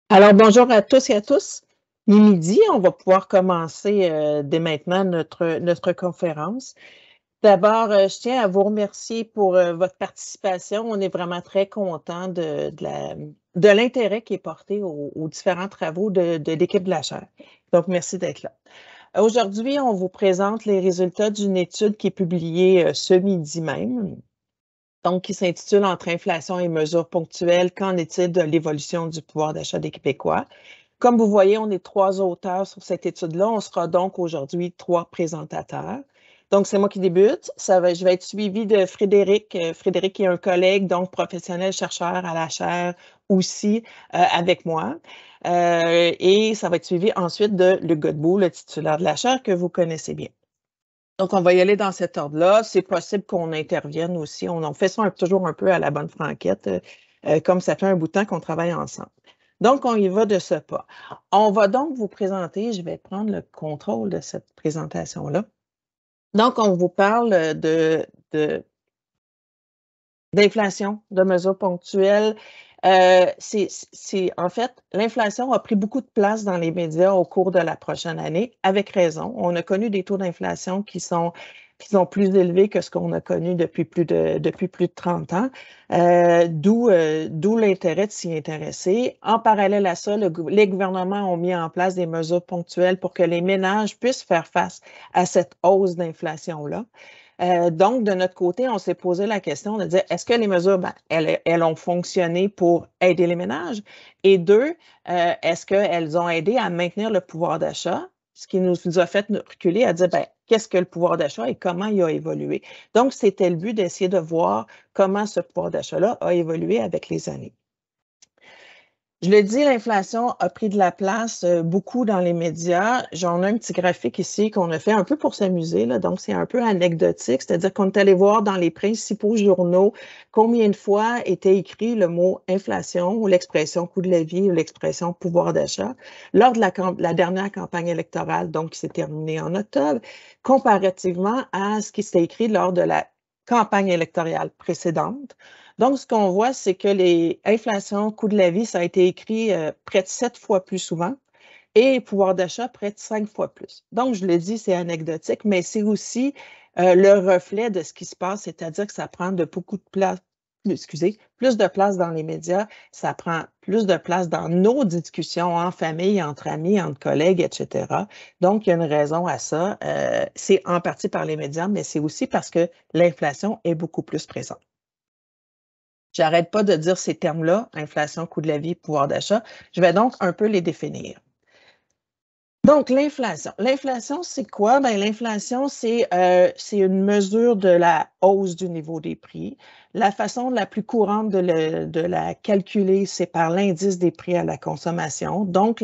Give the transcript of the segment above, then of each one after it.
Alors, bonjour à tous et à tous. Il est midi, on va pouvoir commencer dès maintenant notre conférence. D'abord, je tiens à vous remercier pour votre participation. On est vraiment très content de l'intérêt qui est porté aux différents travaux de l'équipe de la chaire. Donc, merci d'être là. Aujourd'hui, on vous présente les résultats d'une étude qui est publiée ce midi même, donc qui s'intitule Entre inflation et mesures ponctuelles, qu'en est-il de l'évolution du pouvoir d'achat des Québécois? Comme vous voyez, on est 3 auteurs sur cette étude-là. On sera donc aujourd'hui 3 présentateurs. Donc, c'est moi qui débute. Je vais être suivie de Frédéric. Frédéric est un collègue, donc professionnel chercheur à la chaire aussi avec moi. Et ça va être suivi ensuite de Luc Godbout, le titulaire de la chaire que vous connaissez bien. Donc, on va y aller dans cet ordre-là. C'est possible qu'on intervienne aussi. On en fait ça toujours un peu à la bonne franquette, comme ça fait un bout de temps qu'on travaille ensemble. Donc, on y va de ce pas. On va donc vous présenter, je vais prendre le contrôle de cette présentation-là. Donc, on vous parle d'inflation, de mesures ponctuelles. En fait, l'inflation a pris beaucoup de place dans les médias au cours de la prochaine année, avec raison. On a connu des taux d'inflation qui sont plus élevés que ce qu'on a connu depuis plus de 30 ans, d'où l'intérêt de s'y intéresser. En parallèle à ça, les gouvernements ont mis en place des mesures ponctuelles pour que les ménages puissent faire face à cette hausse d'inflation-là. Donc, de notre côté, on s'est posé la question de dire, est-ce que les mesures, elles ont fonctionné pour aider les ménages? Et deux, est-ce qu'elles ont aidé à maintenir le pouvoir d'achat? Ce qui nous a fait reculer à dire, qu'est-ce que le pouvoir d'achat et comment il a évolué? Donc, c'était le but d'essayer de voir comment ce pouvoir d'achat-là a évolué avec les années. Je le dis, l'inflation a pris de la place beaucoup dans les médias. J'en ai un petit graphique ici qu'on a fait un peu pour s'amuser, là, donc c'est un peu anecdotique, c'est-à-dire qu'on est allé voir dans les principaux journaux combien de fois était écrit le mot inflation ou l'expression coût de la vie ou l'expression pouvoir d'achat lors de la dernière campagne électorale, donc qui s'est terminée en octobre, comparativement à ce qui s'était écrit lors de la campagne électorale précédente. Donc, ce qu'on voit, c'est que les inflations, coût de la vie, ça a été écrit près de 7 fois plus souvent et pouvoir d'achat près de 5 fois plus. Donc, je le dis, c'est anecdotique, mais c'est aussi le reflet de ce qui se passe, c'est-à-dire que ça prend de beaucoup de place, excusez, plus de place dans les médias, ça prend plus de place dans nos discussions en famille, entre amis, entre collègues, etc. Donc, il y a une raison à ça. C'est en partie par les médias, mais c'est aussi parce que l'inflation est beaucoup plus présente. J'arrête pas de dire ces termes-là, inflation, coût de la vie, pouvoir d'achat. Je vais donc un peu les définir. Donc, l'inflation. L'inflation, c'est quoi? Bien, l'inflation, c'est une mesure de la hausse du niveau des prix. La façon la plus courante de la calculer, c'est par l'indice des prix à la consommation. Donc,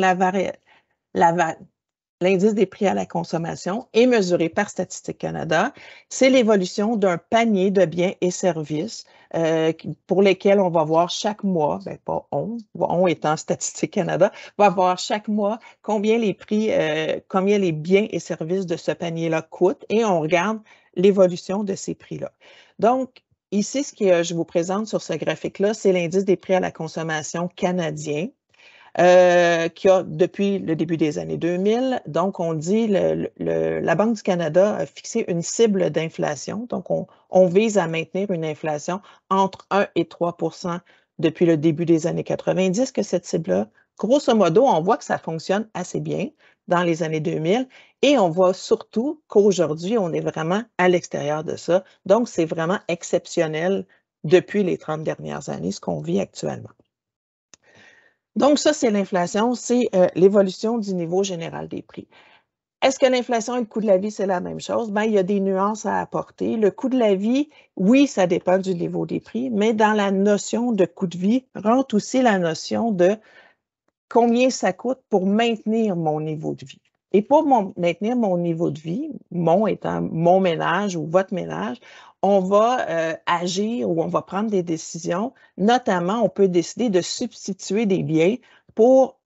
l'indice des prix à la consommation est mesuré par Statistique Canada. C'est l'évolution d'un panier de biens et services pour lesquels on va voir chaque mois, ben pas on étant Statistique Canada, va voir chaque mois combien combien les biens et services de ce panier-là coûtent et on regarde l'évolution de ces prix-là. Donc, ici, ce que je vous présente sur ce graphique-là, c'est l'indice des prix à la consommation canadien. Qui a depuis le début des années 2000. Donc, on dit la Banque du Canada a fixé une cible d'inflation. Donc, on vise à maintenir une inflation entre 1 et 3 depuis le début des années 90, que cette cible-là, grosso modo, on voit que ça fonctionne assez bien dans les années 2000 et on voit surtout qu'aujourd'hui, on est vraiment à l'extérieur de ça. Donc, c'est vraiment exceptionnel depuis les 30 dernières années, ce qu'on vit actuellement. Donc ça, c'est l'inflation, c'est l'évolution du niveau général des prix. Est-ce que l'inflation et le coût de la vie, c'est la même chose? Bien, il y a des nuances à apporter. Le coût de la vie, oui, ça dépend du niveau des prix, mais dans la notion de coût de vie rentre aussi la notion de combien ça coûte pour maintenir mon niveau de vie. Et pour maintenir mon niveau de vie, mon étant mon ménage ou votre ménage, on va agir ou on va prendre des décisions. Notamment, on peut décider de substituer des biens pour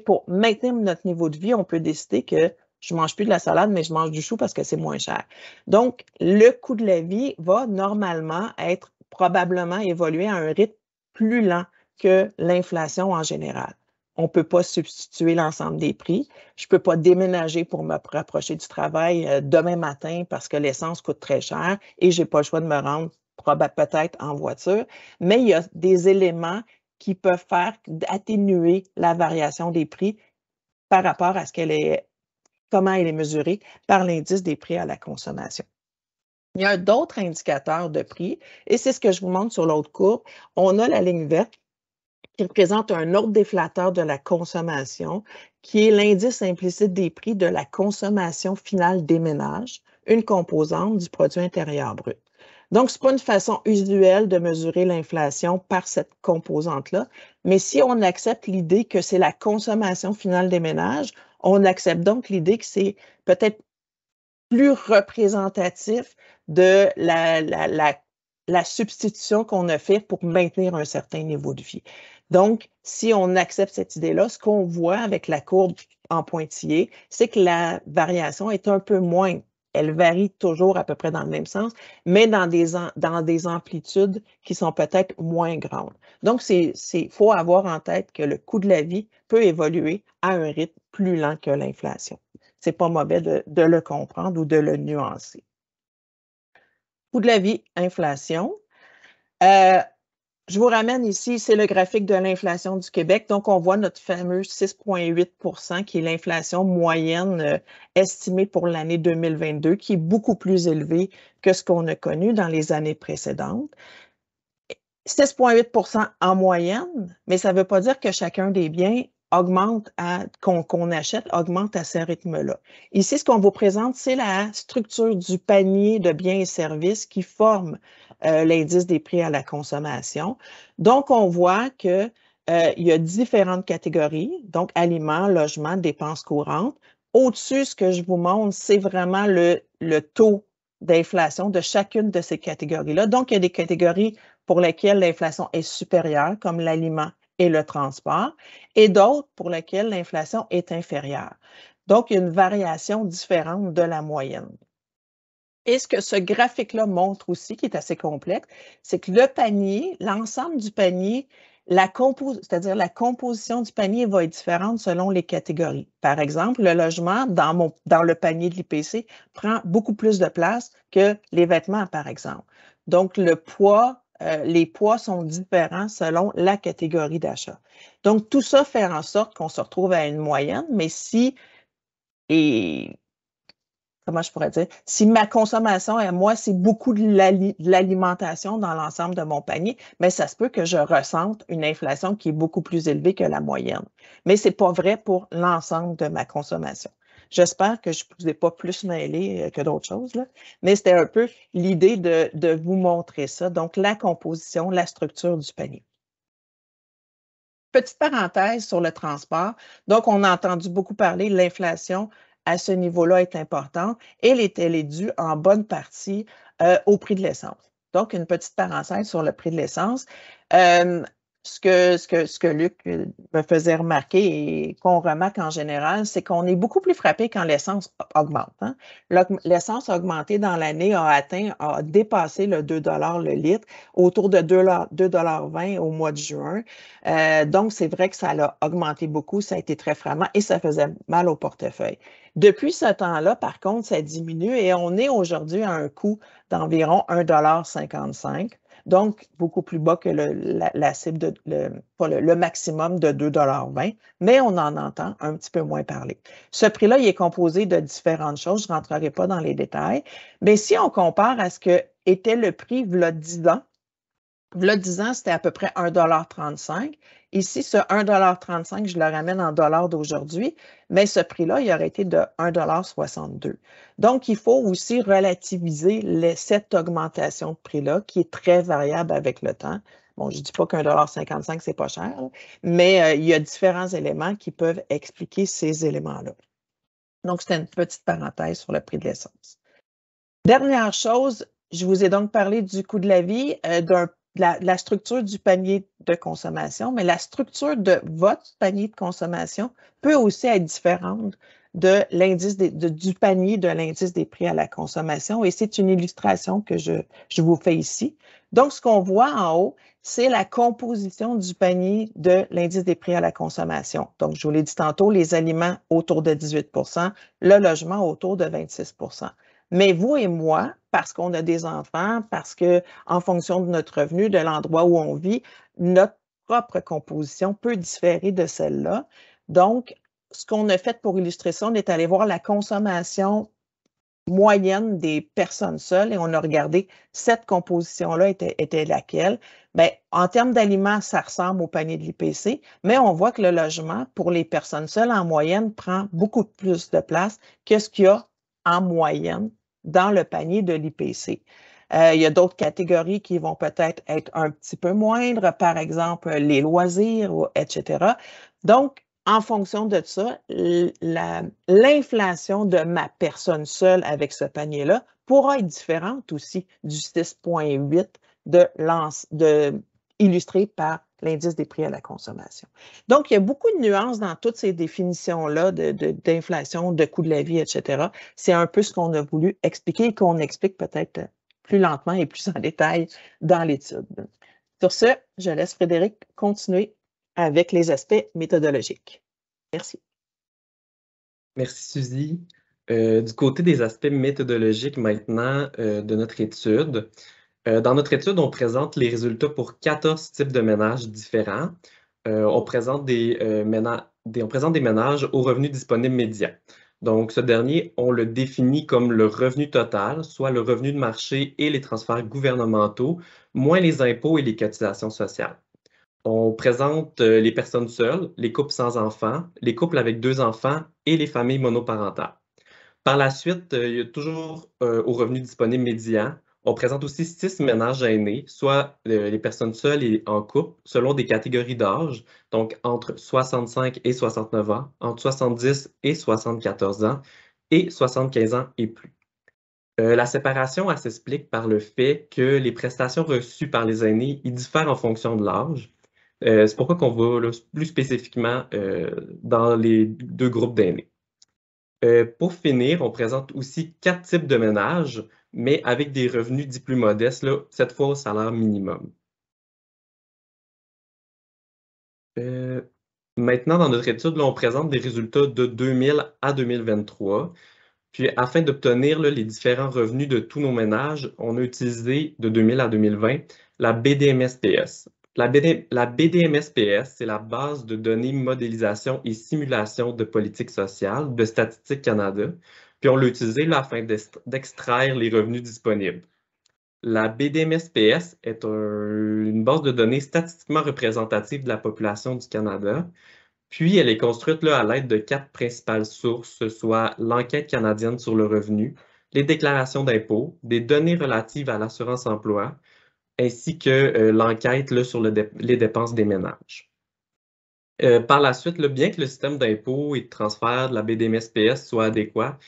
pour maintenir notre niveau de vie. On peut décider que je ne mange plus de la salade, mais je mange du chou parce que c'est moins cher. Donc, le coût de la vie va normalement être probablement évoluer à un rythme plus lent que l'inflation en général. On ne peut pas substituer l'ensemble des prix. Je ne peux pas déménager pour me rapprocher du travail demain matin parce que l'essence coûte très cher et je n'ai pas le choix de me rendre peut-être en voiture. Mais il y a des éléments qui peuvent faire atténuer la variation des prix par rapport à comment elle est mesurée par l'indice des prix à la consommation. Il y a d'autres indicateurs de prix et c'est ce que je vous montre sur l'autre courbe. On a la ligne verte qui représente un autre déflateur de la consommation, qui est l'indice implicite des prix de la consommation finale des ménages, une composante du produit intérieur brut. Donc, ce n'est pas une façon usuelle de mesurer l'inflation par cette composante-là, mais si on accepte l'idée que c'est la consommation finale des ménages, on accepte donc l'idée que c'est peut-être plus représentatif de la substitution qu'on a fait pour maintenir un certain niveau de vie. Donc, si on accepte cette idée-là, ce qu'on voit avec la courbe en pointillé, c'est que la variation est un peu moindre. Elle varie toujours à peu près dans le même sens, mais dans des amplitudes qui sont peut-être moins grandes. Donc, faut avoir en tête que le coût de la vie peut évoluer à un rythme plus lent que l'inflation. C'est pas mauvais de le comprendre ou de le nuancer. Coût de la vie, inflation. Je vous ramène ici, c'est le graphique de l'inflation du Québec. Donc, on voit notre fameux 6,8 % qui est l'inflation moyenne estimée pour l'année 2022, qui est beaucoup plus élevée que ce qu'on a connu dans les années précédentes. 6,8 % en moyenne, mais ça ne veut pas dire que chacun des biens qu'on achète augmente à ce rythme-là. Ici, ce qu'on vous présente, c'est la structure du panier de biens et services qui forme l'indice des prix à la consommation. Donc, on voit qu'il y a différentes catégories, donc aliments, logements, dépenses courantes. Au-dessus, ce que je vous montre, c'est vraiment le taux d'inflation de chacune de ces catégories-là. Donc, il y a des catégories pour lesquelles l'inflation est supérieure, comme l'aliment et le transport, et d'autres pour lesquelles l'inflation est inférieure. Donc, il y a une variation différente de la moyenne. Et ce que ce graphique-là montre aussi, qui est assez complexe, c'est que le panier, l'ensemble du panier, c'est-à-dire la composition du panier va être différente selon les catégories. Par exemple, le logement, dans le panier de l'IPC, prend beaucoup plus de place que les vêtements, par exemple. Donc, les poids sont différents selon la catégorie d'achat. Donc, tout ça fait en sorte qu'on se retrouve à une moyenne, mais comment je pourrais dire, si ma consommation à moi, c'est beaucoup de l'alimentation dans l'ensemble de mon panier, mais ça se peut que je ressente une inflation qui est beaucoup plus élevée que la moyenne. Mais ce n'est pas vrai pour l'ensemble de ma consommation. J'espère que je ne vous ai pas plus mêlé que d'autres choses, là, mais c'était un peu l'idée de vous montrer ça. Donc, la composition, la structure du panier. Petite parenthèse sur le transport. Donc, on a entendu beaucoup parler de l'inflation à ce niveau-là est importante et elle est due en bonne partie au prix de l'essence. Donc, une petite parenthèse sur le prix de l'essence. Ce que Luc me faisait remarquer et qu'on remarque en général, c'est qu'on est beaucoup plus frappé quand l'essence augmente. Hein. L'essence a augmenté dans l'année, a dépassé le 2 $ le litre, autour de 2,20 $ au mois de juin. Donc, c'est vrai que ça a augmenté beaucoup, ça a été très frappant et ça faisait mal au portefeuille. Depuis ce temps-là, par contre, ça diminue et on est aujourd'hui à un coût d'environ 1,55 $. Donc, beaucoup plus bas que la cible, le maximum de 2,20 $, mais on en entend un petit peu moins parler. Ce prix-là, il est composé de différentes choses, je ne rentrerai pas dans les détails, mais si on compare à ce que était le prix il y a 10 ans, V'là 10 ans, c'était à peu près 1,35 $. Ici, ce 1,35 $, je le ramène en dollars d'aujourd'hui, mais ce prix-là, il aurait été de 1,62 $. Donc, il faut aussi relativiser cette augmentation de prix-là, qui est très variable avec le temps. Bon, je ne dis pas qu'1,55 $, c'est pas cher, mais il y a différents éléments qui peuvent expliquer ces éléments-là. Donc, c'était une petite parenthèse sur le prix de l'essence. Dernière chose, je vous ai donc parlé du coût de la vie, la structure du panier de consommation, mais la structure de votre panier de consommation peut aussi être différente de l'indice du panier de l'indice des prix à la consommation. Et c'est une illustration que je vous fais ici. Donc, ce qu'on voit en haut, c'est la composition du panier de l'indice des prix à la consommation. Donc, je vous l'ai dit tantôt, les aliments autour de 18 le logement autour de 26 Mais vous et moi, parce qu'on a des enfants, parce que en fonction de notre revenu, de l'endroit où on vit, notre propre composition peut différer de celle-là. Donc, ce qu'on a fait pour illustrer ça, on est allé voir la consommation moyenne des personnes seules et on a regardé cette composition-là était laquelle. Bien, en termes d'aliments, ça ressemble au panier de l'IPC, mais on voit que le logement pour les personnes seules en moyenne prend beaucoup plus de place que ce qu'il y a en moyenne dans le panier de l'IPC. Il y a d'autres catégories qui vont peut-être être un petit peu moindres, par exemple les loisirs, etc. Donc, en fonction de ça, l'inflation de ma personne seule avec ce panier-là pourra être différente aussi du 6,8 illustré par l'indice des prix à la consommation. Donc, il y a beaucoup de nuances dans toutes ces définitions-là d'inflation, de coût de la vie, etc. C'est un peu ce qu'on a voulu expliquer et qu'on explique peut-être plus lentement et plus en détail dans l'étude. Sur ce, je laisse Frédéric continuer avec les aspects méthodologiques. Merci. Merci, Suzy. Du côté des aspects méthodologiques maintenant de notre étude, dans notre étude, on présente les résultats pour 14 types de ménages différents. On présente des ménages aux revenus disponibles médians. Donc, ce dernier, on le définit comme le revenu total, soit le revenu de marché et les transferts gouvernementaux, moins les impôts et les cotisations sociales. On présente les personnes seules, les couples sans enfants, les couples avec 2 enfants et les familles monoparentales. Par la suite, il y a toujours aux revenus disponibles médians, on présente aussi 6 ménages aînés, soit les personnes seules et en couple, selon des catégories d'âge, donc entre 65 et 69 ans, entre 70 et 74 ans et 75 ans et plus. La séparation, elle s'explique par le fait que les prestations reçues par les aînés, ils diffèrent en fonction de l'âge. C'est pourquoi qu'on va là, plus spécifiquement dans les 2 groupes d'aînés. Pour finir, on présente aussi 4 types de ménages, mais avec des revenus dits plus modestes, là, cette fois au salaire minimum. Maintenant, dans notre étude, là, on présente des résultats de 2000 à 2023. Puis, afin d'obtenir les différents revenus de tous nos ménages, on a utilisé de 2000 à 2020 la BDMSPS. La BDMSPS, c'est la base de données modélisation et simulation de politique sociale de Statistique Canada. Puis, on l'a utilisé là, afin d'extraire les revenus disponibles. La BDMSPS est une base de données statistiquement représentative de la population du Canada. Puis, elle est construite là, à l'aide de 4 principales sources, soit l'enquête canadienne sur le revenu, les déclarations d'impôts, des données relatives à l'assurance-emploi, ainsi que l'enquête sur les dépenses des ménages. Par la suite, bien que le système d'impôt et de transfert de la BDMSPS soit adéquat,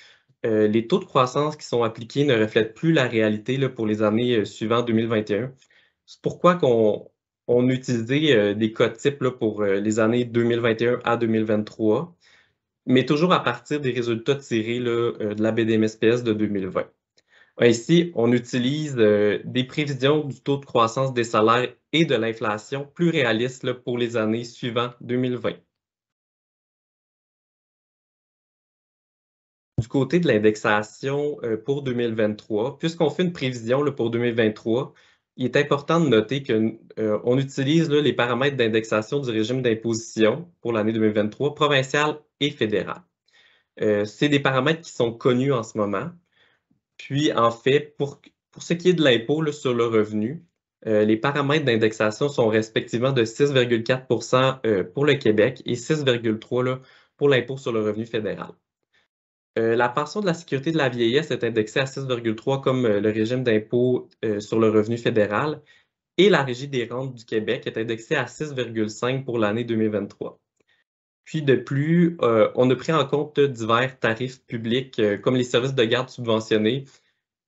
les taux de croissance qui sont appliqués ne reflètent plus la réalité là, pour les années suivantes 2021. C'est pourquoi on a utilisé des codes types là, pour les années 2021 à 2023, mais toujours à partir des résultats tirés là, de la BDMSPS de 2020. Ainsi, on utilise des prévisions du taux de croissance des salaires et de l'inflation plus réalistes là, pour les années suivantes 2020. Du côté de l'indexation pour 2023, puisqu'on fait une prévision là, pour 2023, il est important de noter qu'on utilise là, les paramètres d'indexation du régime d'imposition pour l'année 2023, provincial et fédéral. C'est des paramètres qui sont connus en ce moment. Puis, en fait, pour ce qui est de l'impôt sur le revenu, les paramètres d'indexation sont respectivement de 6,4 pour le Québec et 6,3 pour l'impôt sur le revenu fédéral. La pension de la sécurité de la vieillesse est indexée à 6,3 comme le régime d'impôt sur le revenu fédéral et la Régie des rentes du Québec est indexée à 6,5 pour l'année 2023. Puis de plus, on a pris en compte divers tarifs publics comme les services de garde subventionnés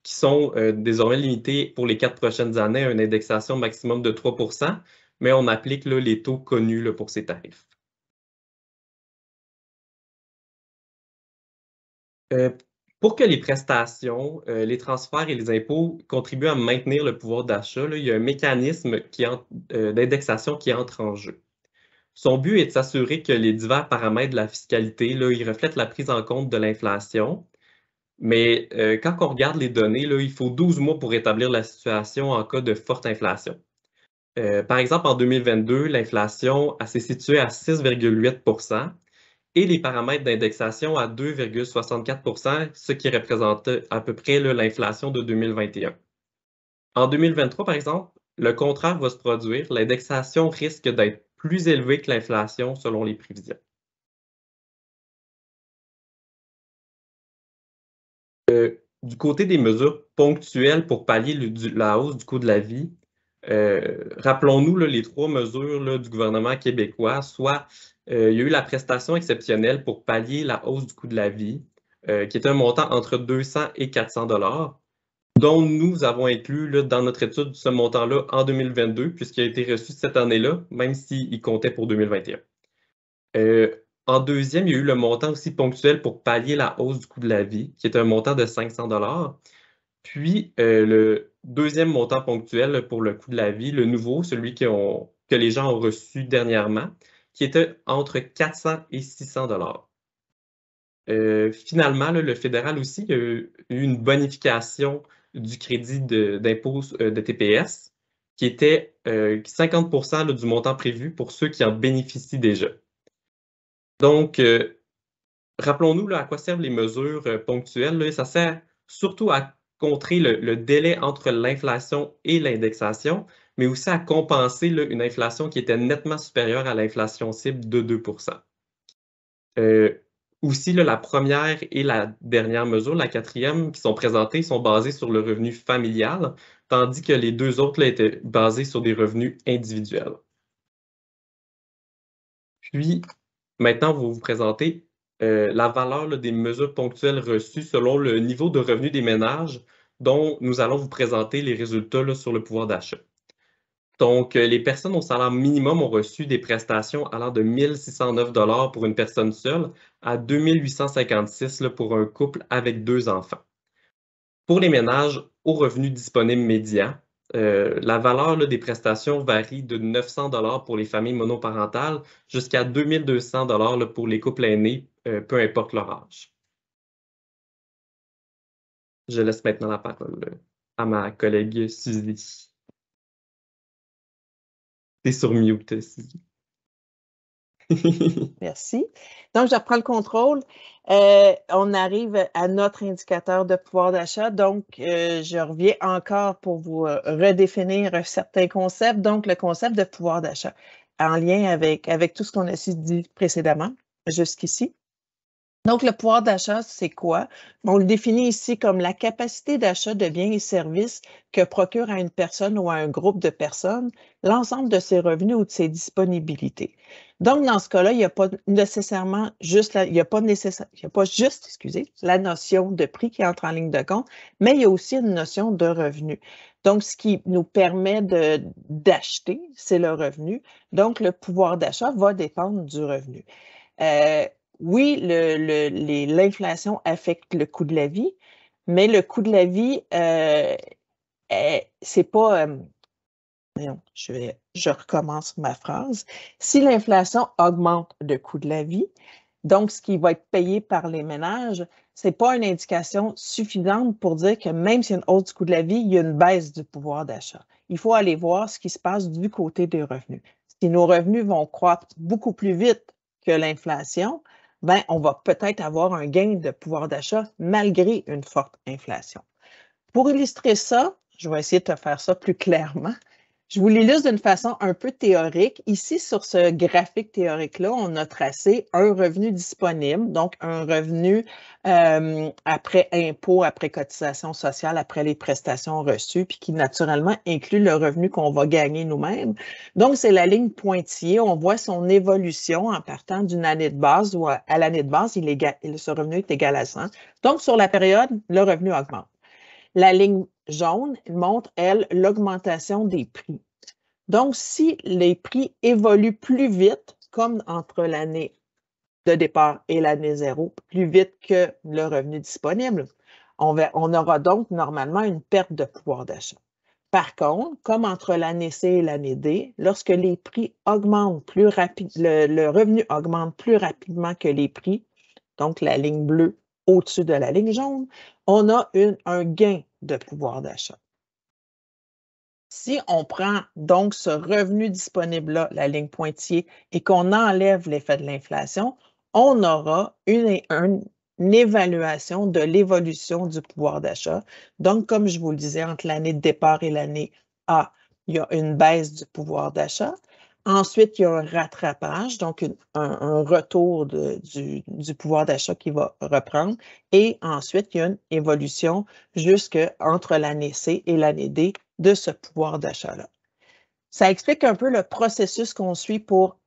qui sont désormais limités pour les 4 prochaines années à une indexation maximum de 3 mais on applique là, les taux connus là, pour ces tarifs. Pour que les prestations, les transferts et les impôts contribuent à maintenir le pouvoir d'achat, il y a un mécanisme d'indexation qui entre en jeu. Son but est de s'assurer que les divers paramètres de la fiscalité, ils reflètent la prise en compte de l'inflation. Mais quand on regarde les données, il faut 12 mois pour établir la situation en cas de forte inflation. Par exemple, en 2022, l'inflation s'est située à 6,8 et les paramètres d'indexation à 2,64 ce qui représente à peu près l'inflation de 2021. En 2023, par exemple, le contraire va se produire. L'indexation risque d'être plus élevée que l'inflation selon les prévisions. Du côté des mesures ponctuelles pour pallier la hausse du coût de la vie, rappelons-nous les 3 mesures du gouvernement québécois, soit il y a eu la prestation exceptionnelle pour pallier la hausse du coût de la vie, qui est un montant entre 200 et 400 $, dont nous avons inclus dans notre étude ce montant-là en 2022, puisqu'il a été reçu cette année-là, même s'il comptait pour 2021. En deuxième, il y a eu le montant aussi ponctuel pour pallier la hausse du coût de la vie, qui est un montant de 500 $. Puis, le deuxième montant ponctuel pour le coût de la vie, le nouveau, celui que les gens ont reçu dernièrement, qui était entre 400 et 600 $. Finalement, le fédéral aussi a eu une bonification du crédit d'impôt de TPS, qui était 50 du montant prévu pour ceux qui en bénéficient déjà. Donc, rappelons-nous à quoi servent les mesures ponctuelles. Ça sert surtout à contrer le délai entre l'inflation et l'indexation, mais aussi à compenser une inflation qui était nettement supérieure à l'inflation cible de 2 Aussi, la première et la dernière mesure, la quatrième, qui sont présentées, sont basées sur le revenu familial, tandis que les deux autres étaient basés sur des revenus individuels. Puis, maintenant, on va vous présenter la valeur des mesures ponctuelles reçues selon le niveau de revenu des ménages, dont nous allons vous présenter les résultats sur le pouvoir d'achat. Donc, les personnes au salaire minimum ont reçu des prestations allant de 1 609 $ pour une personne seule à 2 856 $ pour un couple avec 2 enfants. Pour les ménages au revenu disponible médian, la valeur des prestations varie de 900 $ pour les familles monoparentales jusqu'à 2 200 $ pour les couples aînés, peu importe leur âge. Je laisse maintenant la parole à ma collègue Suzy. T'es sur mute, Suzy. Merci. Donc, je reprends le contrôle. On arrive à notre indicateur de pouvoir d'achat. Donc, je reviens encore pour vous redéfinir certains concepts. Donc, le concept de pouvoir d'achat en lien avec tout ce qu'on a dit précédemment jusqu'ici. Donc, le pouvoir d'achat, c'est quoi? On le définit ici comme la capacité d'achat de biens et services que procure à une personne ou à un groupe de personnes l'ensemble de ses revenus ou de ses disponibilités. Donc, dans ce cas-là, il n'y a pas nécessairement juste la notion de prix qui entre en ligne de compte, mais il y a aussi une notion de revenu. Donc, ce qui nous permet d'acheter, c'est le revenu. Donc, le pouvoir d'achat va dépendre du revenu. Oui, l'inflation affecte le coût de la vie, mais le coût de la vie, c'est pas, voyons, je recommence ma phrase. Si l'inflation augmente le coût de la vie, donc ce qui va être payé par les ménages, c'est pas une indication suffisante pour dire que même s'il y a une hausse du coût de la vie, il y a une baisse du pouvoir d'achat. Il faut aller voir ce qui se passe du côté des revenus. Si nos revenus vont croître beaucoup plus vite que l'inflation, ben, on va peut-être avoir un gain de pouvoir d'achat malgré une forte inflation. Pour illustrer ça, je vais essayer de te faire ça plus clairement. Je vous l'illustre d'une façon un peu théorique. Ici, sur ce graphique théorique-là, on a tracé un revenu disponible, donc un revenu après impôt, après cotisation sociale, après les prestations reçues, puis qui naturellement inclut le revenu qu'on va gagner nous-mêmes. Donc, c'est la ligne pointillée. On voit son évolution en partant d'une année de base où à l'année de base, ce revenu est égal à 100. Donc, sur la période, le revenu augmente. La ligne jaune montre, elle, l'augmentation des prix. Donc, si les prix évoluent plus vite, comme entre l'année de départ et l'année zéro plus vite que le revenu disponible. On aura donc normalement une perte de pouvoir d'achat. Par contre, comme entre l'année C et l'année D, lorsque les prix augmentent plus rapidement, le revenu augmente plus rapidement que les prix, donc la ligne bleue au-dessus de la ligne jaune, on a un gain de pouvoir d'achat. Si on prend donc ce revenu disponible-là, la ligne pointillée, et qu'on enlève l'effet de l'inflation, on aura une évaluation de l'évolution du pouvoir d'achat. Donc, comme je vous le disais, entre l'année de départ et l'année A, il y a une baisse du pouvoir d'achat. Ensuite, il y a un rattrapage, donc un retour du pouvoir d'achat qui va reprendre. Et ensuite, il y a une évolution jusqu'entre l'année C et l'année D de ce pouvoir d'achat-là. Ça explique un peu le processus qu'on suit pour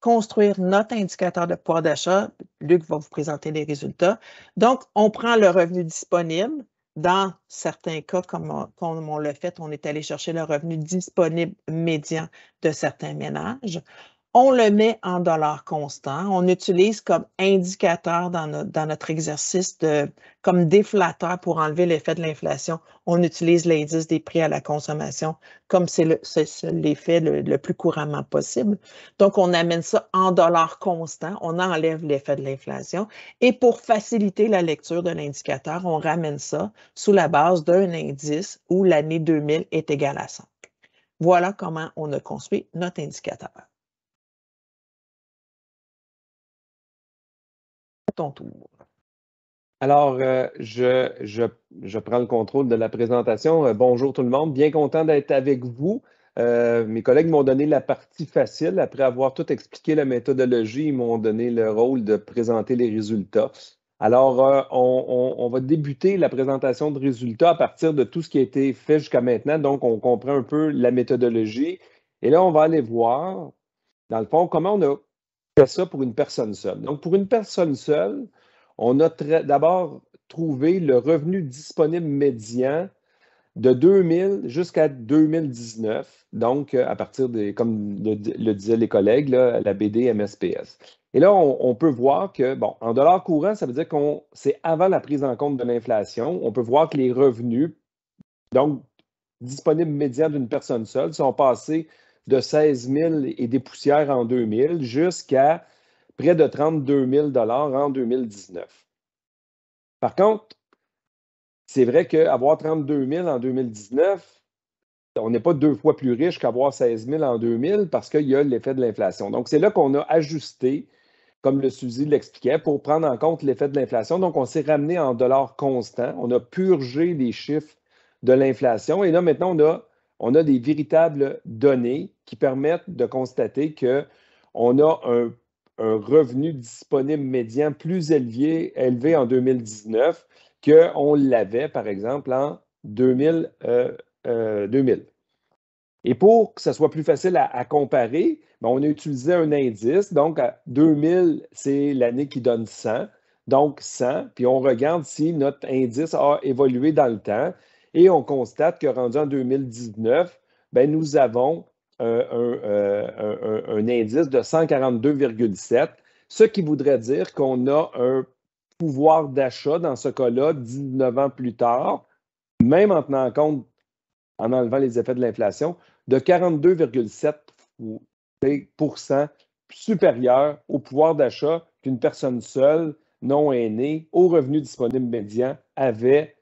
construire notre indicateur de pouvoir d'achat. Luc va vous présenter les résultats. Donc, on prend le revenu disponible. Dans certains cas, comme on l'a fait, on est allé chercher le revenu disponible médian de certains ménages. On le met en dollars constants. On utilise comme indicateur dans notre exercice comme déflateur pour enlever l'effet de l'inflation. On utilise l'indice des prix à la consommation comme c'est l'effet le plus couramment possible. Donc, on amène ça en dollars constants. On enlève l'effet de l'inflation. Et pour faciliter la lecture de l'indicateur, on ramène ça sous la base d'un indice où l'année 2000 est égale à 100. Voilà comment on a construit notre indicateur. Ton tour. Alors, je prends le contrôle de la présentation. Bonjour tout le monde, bien content d'être avec vous. Mes collègues m'ont donné la partie facile. Après avoir tout expliqué la méthodologie, ils m'ont donné le rôle de présenter les résultats. Alors, on va débuter la présentation de résultats à partir de tout ce qui a été fait jusqu'à maintenant. Donc, on comprend un peu la méthodologie. Et là, on va aller voir, dans le fond, comment on a fait ça pour une personne seule. Donc, pour une personne seule, on a d'abord trouvé le revenu disponible médian de 2000 jusqu'à 2019, donc à partir des, comme le disaient les collègues, là, la BD MSPS. Et là, on peut voir que, bon, en dollars courants, ça veut dire que c'est avant la prise en compte de l'inflation. On peut voir que les revenus, donc disponibles médians d'une personne seule, sont passés de 16 000 et des poussières en 2000 jusqu'à près de 32 000 en 2019. Par contre, c'est vrai qu'avoir 32 000 en 2019, on n'est pas 2 fois plus riche qu'avoir 16 000 en 2000 parce qu'il y a l'effet de l'inflation. Donc, c'est là qu'on a ajusté, comme le Suzy l'expliquait, pour prendre en compte l'effet de l'inflation. Donc, on s'est ramené en dollars constants. On a purgé les chiffres de l'inflation. Et là, maintenant, on a des véritables données qui permettent de constater qu'on a un revenu disponible médian plus élevé en 2019 qu'on l'avait, par exemple, en 2000. Et pour que ce soit plus facile à comparer, ben, on a utilisé un indice. Donc, 2000, c'est l'année qui donne 100. Donc, 100. Puis on regarde si notre indice a évolué dans le temps. Et on constate que rendu en 2019, ben, nous avons un indice de 142,7, ce qui voudrait dire qu'on a un pouvoir d'achat, dans ce cas-là, 19 ans plus tard, même en tenant compte, en enlevant les effets de l'inflation, de 42,7% supérieur au pouvoir d'achat qu'une personne seule, non aînée, au revenu disponible médian avait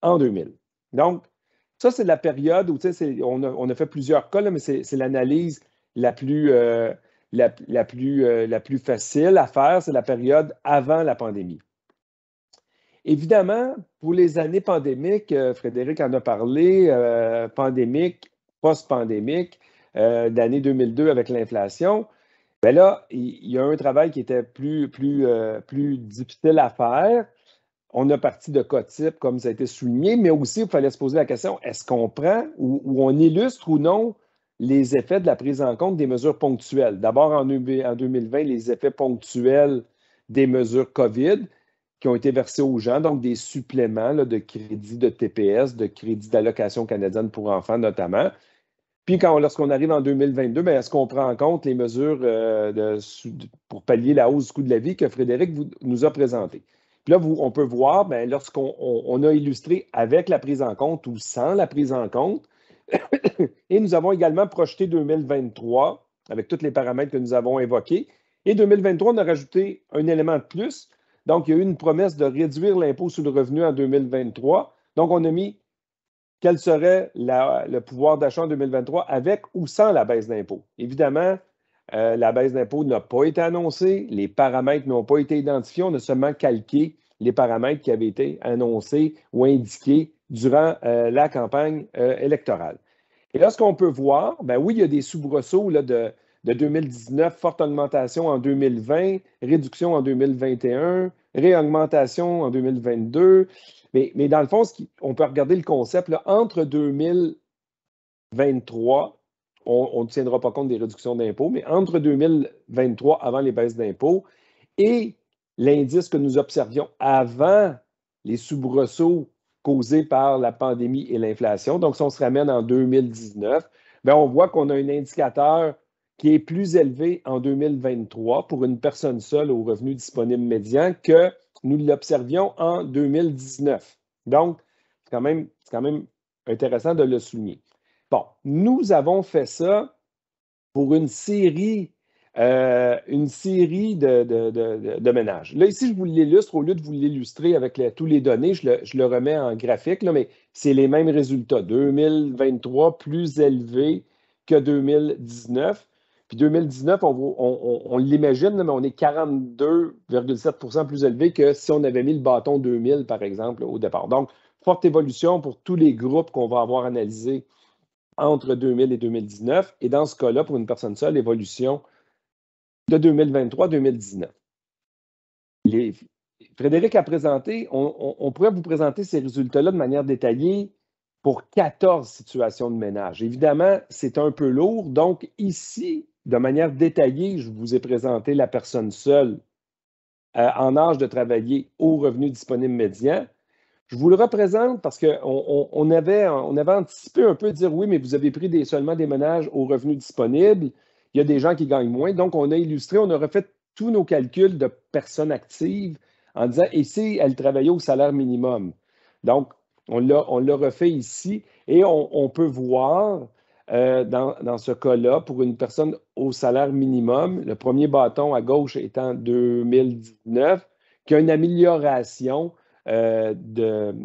en 2000. Donc, ça, c'est la période où, on a fait plusieurs cas, là, mais c'est l'analyse la plus facile à faire, c'est la période avant la pandémie. Évidemment, pour les années pandémiques, Frédéric en a parlé, pandémique, post-pandémique, d'année 2002 avec l'inflation, bien là, il y a un travail qui était plus difficile à faire. On a parti de cas type, comme ça a été souligné, mais aussi, il fallait se poser la question, est-ce qu'on prend ou on illustre ou non les effets de la prise en compte des mesures ponctuelles? D'abord, en 2020, les effets ponctuels des mesures COVID qui ont été versés aux gens, donc des suppléments là, de crédit de TPS, de crédit d'allocation canadienne pour enfants notamment. Puis lorsqu'on arrive en 2022, bien, est-ce qu'on prend en compte les mesures pour pallier la hausse du coût de la vie que Frédéric nous a présentées? Puis là, on peut voir, bien, lorsqu'on a illustré avec la prise en compte ou sans la prise en compte, et nous avons également projeté 2023 avec tous les paramètres que nous avons évoqués. Et 2023, on a rajouté un élément de plus. Donc, il y a eu une promesse de réduire l'impôt sur le revenu en 2023. Donc, on a mis quel serait le pouvoir d'achat en 2023 avec ou sans la baisse d'impôt. Évidemment, la baisse d'impôt n'a pas été annoncée, les paramètres n'ont pas été identifiés, on a seulement calqué les paramètres qui avaient été annoncés ou indiqués durant la campagne électorale. Et là, ce qu'on peut voir, ben oui, il y a des soubresauts là, de 2019, forte augmentation en 2020, réduction en 2021, réaugmentation en 2022. Mais dans le fond, on peut regarder le concept, là, entre 2023, on ne tiendra pas compte des réductions d'impôts, mais entre 2023, avant les baisses d'impôts, et l'indice que nous observions avant les soubresauts causés par la pandémie et l'inflation, donc si on se ramène en 2019, bien, on voit qu'on a un indicateur qui est plus élevé en 2023 pour une personne seule au revenu disponible médian que nous l'observions en 2019. Donc, c'est quand même intéressant de le souligner. Bon, nous avons fait ça pour une série de ménages. Là, ici, je vous l'illustre. Au lieu de vous l'illustrer avec tous les données, je le remets en graphique, là, mais c'est les mêmes résultats. 2023 plus élevé que 2019. Puis 2019, on l'imagine, mais on est 42,7 % plus élevé que si on avait mis le bâton 2000, par exemple, au départ. Donc, forte évolution pour tous les groupes qu'on va avoir analysés entre 2000 et 2019. Et dans ce cas-là, pour une personne seule, évolution de 2023-2019. Frédéric a présenté, on pourrait vous présenter ces résultats-là de manière détaillée pour 14 situations de ménage. Évidemment, c'est un peu lourd. Donc, ici, de manière détaillée, je vous ai présenté la personne seule en âge de travailler au revenu disponible médian. Je vous le représente parce qu'on avait anticipé un peu de dire oui, mais vous avez pris seulement des ménages au revenu disponible. Il y a des gens qui gagnent moins. Donc, on a illustré, on a refait tous nos calculs de personnes actives en disant et si elles travaillaient au salaire minimum. Donc, on l'a refait ici et on peut voir dans ce cas-là, pour une personne au salaire minimum, le premier bâton à gauche étant 2019, qu'il y a une amélioration de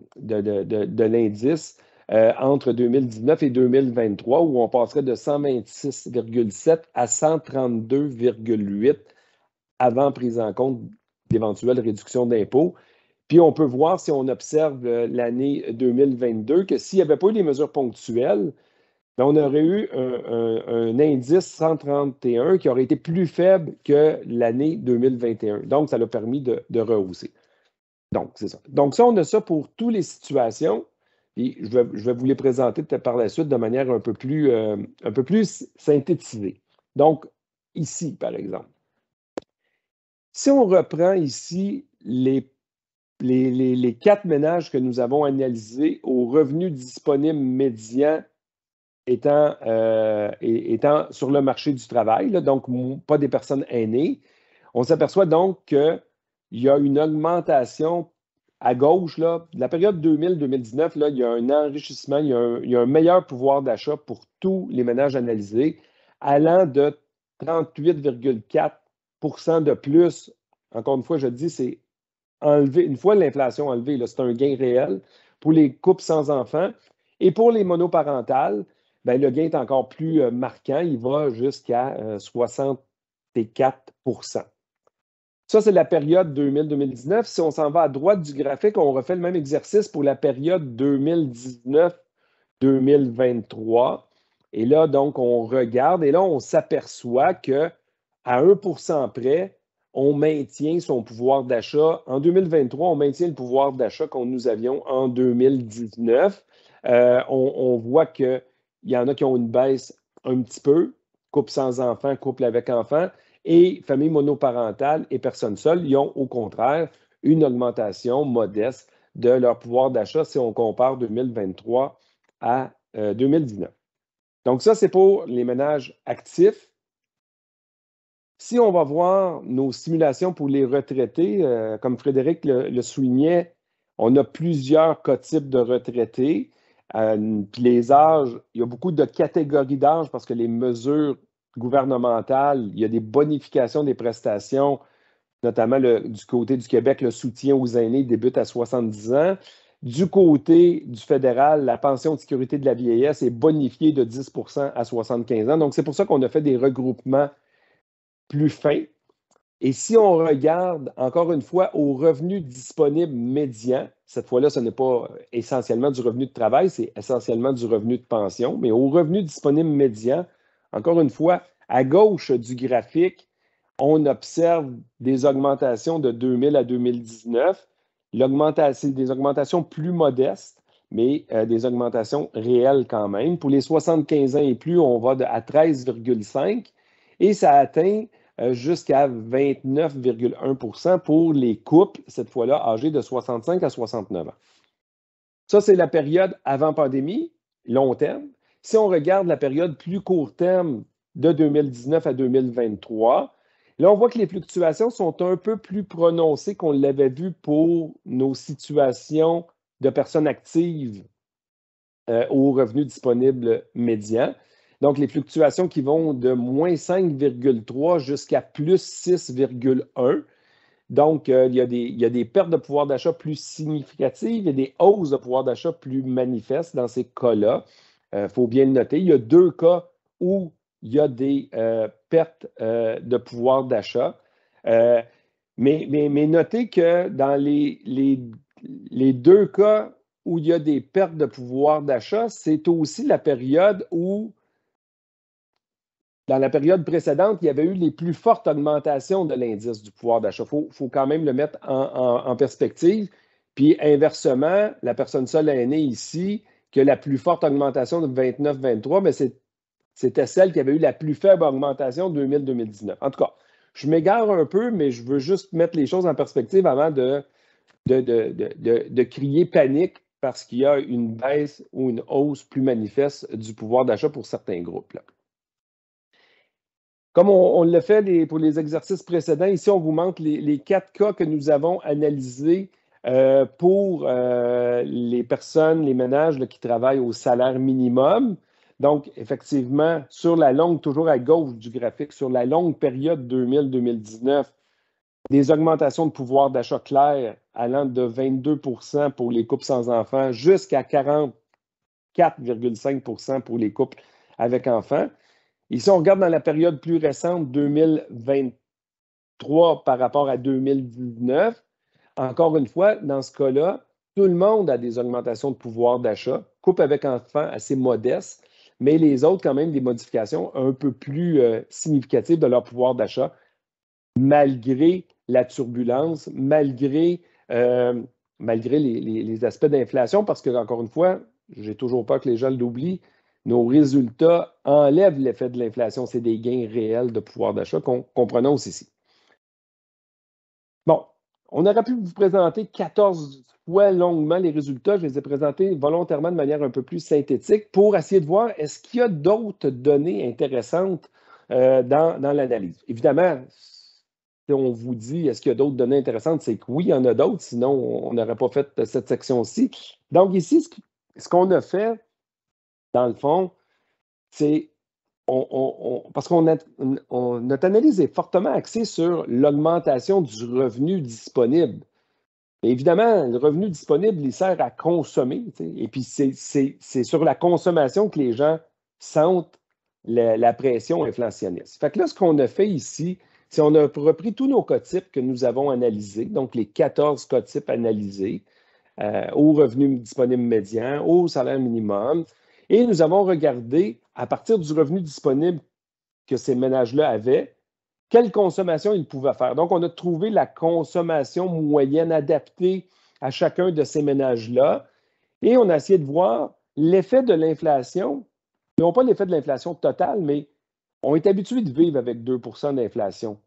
l'indice entre 2019 et 2023, où on passerait de 126,7 à 132,8 avant prise en compte d'éventuelles réductions d'impôts. Puis on peut voir, si on observe l'année 2022, que s'il n'y avait pas eu les mesures ponctuelles, bien, on aurait eu un indice 131 qui aurait été plus faible que l'année 2021. Donc, ça l'a permis de rehausser. Donc, c'est ça. Donc, ça, on a ça pour toutes les situations. Et je vais vous les présenter peut-être par la suite de manière un peu plus synthétisée. Donc, ici, par exemple. Si on reprend ici les 4 ménages que nous avons analysés au revenu disponible médian étant sur le marché du travail, là, donc pas des personnes aînées, on s'aperçoit donc qu'il y a une augmentation à gauche, là, de la période 2000-2019, là, il y a un enrichissement, il y a un meilleur pouvoir d'achat pour tous les ménages analysés, allant de 38,4 % de plus. Encore une fois, je dis, c'est enlevé, une fois l'inflation enlevée, c'est un gain réel pour les couples sans enfants. Et pour les monoparentales, bien, le gain est encore plus marquant, il va jusqu'à 64 %. Ça, c'est la période 2000-2019. Si on s'en va à droite du graphique, on refait le même exercice pour la période 2019-2023. Et là, donc, on regarde et là, on s'aperçoit qu'à 1 % près, on maintient son pouvoir d'achat. En 2023, on maintient le pouvoir d'achat que nous avions en 2019. On voit qu'il y en a qui ont une baisse un petit peu, couple sans enfants, couple avec enfants, et familles monoparentales et personnes seules, ils ont au contraire une augmentation modeste de leur pouvoir d'achat si on compare 2023 à 2019. Donc ça, c'est pour les ménages actifs. Si on va voir nos simulations pour les retraités, comme Frédéric le soulignait, on a plusieurs cas types de retraités. Puis les âges, il y a beaucoup de catégories d'âge parce que les mesures gouvernementales, il y a des bonifications des prestations, notamment du côté du Québec, le soutien aux aînés débute à 70 ans. Du côté du fédéral, la pension de sécurité de la vieillesse est bonifiée de 10 % à 75 ans. Donc, c'est pour ça qu'on a fait des regroupements plus fins. Et si on regarde, encore une fois, au revenu disponible médian, cette fois-là, ce n'est pas essentiellement du revenu de travail, c'est essentiellement du revenu de pension, mais au revenu disponible médian, encore une fois, à gauche du graphique, on observe des augmentations de 2000 à 2019. C'est des augmentations plus modestes, mais des augmentations réelles quand même. Pour les 75 ans et plus, on va à 13,5 et ça atteint jusqu'à 29,1 % pour les couples, cette fois-là, âgés de 65 à 69 ans. Ça, c'est la période avant pandémie, long terme. Si on regarde la période plus court terme de 2019 à 2023, là, on voit que les fluctuations sont un peu plus prononcées qu'on l'avait vu pour nos situations de personnes actives au revenu disponible médian. Donc, les fluctuations qui vont de moins 5,3 jusqu'à plus 6,1. Donc, il y a des pertes de pouvoir d'achat plus significatives et des hausses de pouvoir d'achat plus manifestes dans ces cas-là. Il faut bien le noter. Il y a 2 cas où il y a des pertes de pouvoir d'achat. Mais notez que dans les 2 cas où il y a des pertes de pouvoir d'achat, c'est aussi la période où, dans la période précédente, il y avait eu les plus fortes augmentations de l'indice du pouvoir d'achat. Il faut quand même le mettre en perspective. Puis inversement, la personne seule aînée ici, qui a la plus forte augmentation de 29-23, mais c'était celle qui avait eu la plus faible augmentation de 2000-2019. En tout cas, je m'égare un peu, mais je veux juste mettre les choses en perspective avant de crier panique parce qu'il y a une baisse ou une hausse plus manifeste du pouvoir d'achat pour certains groupes. Là. Comme on l'a fait pour les exercices précédents, ici, on vous montre les 4 cas que nous avons analysés pour les personnes, les ménages là, qui travaillent au salaire minimum. Donc, effectivement, sur la longue, toujours à gauche du graphique, sur la longue période 2000-2019, des augmentations de pouvoir d'achat claires allant de 22 % pour les couples sans enfants jusqu'à 44,5 % pour les couples avec enfants. Ici, on regarde dans la période plus récente, 2023 par rapport à 2019. Encore une fois, dans ce cas-là, tout le monde a des augmentations de pouvoir d'achat, couple avec enfants assez modestes, mais les autres, quand même, des modifications un peu plus significatives de leur pouvoir d'achat, malgré la turbulence, malgré les aspects d'inflation, parce que, encore une fois, j'ai toujours peur que les gens l'oublient, nos résultats enlèvent l'effet de l'inflation. C'est des gains réels de pouvoir d'achat qu'on prononce ici. Bon, on aurait pu vous présenter 14 fois longuement les résultats. Je les ai présentés volontairement de manière un peu plus synthétique pour essayer de voir est-ce qu'il y a d'autres données intéressantes dans l'analyse. Évidemment, si on vous dit est-ce qu'il y a d'autres données intéressantes, c'est que oui, il y en a d'autres, sinon on n'aurait pas fait cette section-ci. Donc ici, ce qu'on a fait, dans le fond, c'est parce que notre analyse est fortement axée sur l'augmentation du revenu disponible. Et évidemment, le revenu disponible, il sert à consommer. Et puis, c'est sur la consommation que les gens sentent la pression inflationniste. Fait que là, ce qu'on a fait ici, c'est qu'on a repris tous nos cas types que nous avons analysés, donc les 14 cas types analysés, au revenu disponible médian, au salaire minimum. Et nous avons regardé, à partir du revenu disponible que ces ménages-là avaient, quelle consommation ils pouvaient faire. Donc, on a trouvé la consommation moyenne adaptée à chacun de ces ménages-là et on a essayé de voir l'effet de l'inflation, non pas l'effet de l'inflation totale, mais on est habitué de vivre avec 2 % d'inflation.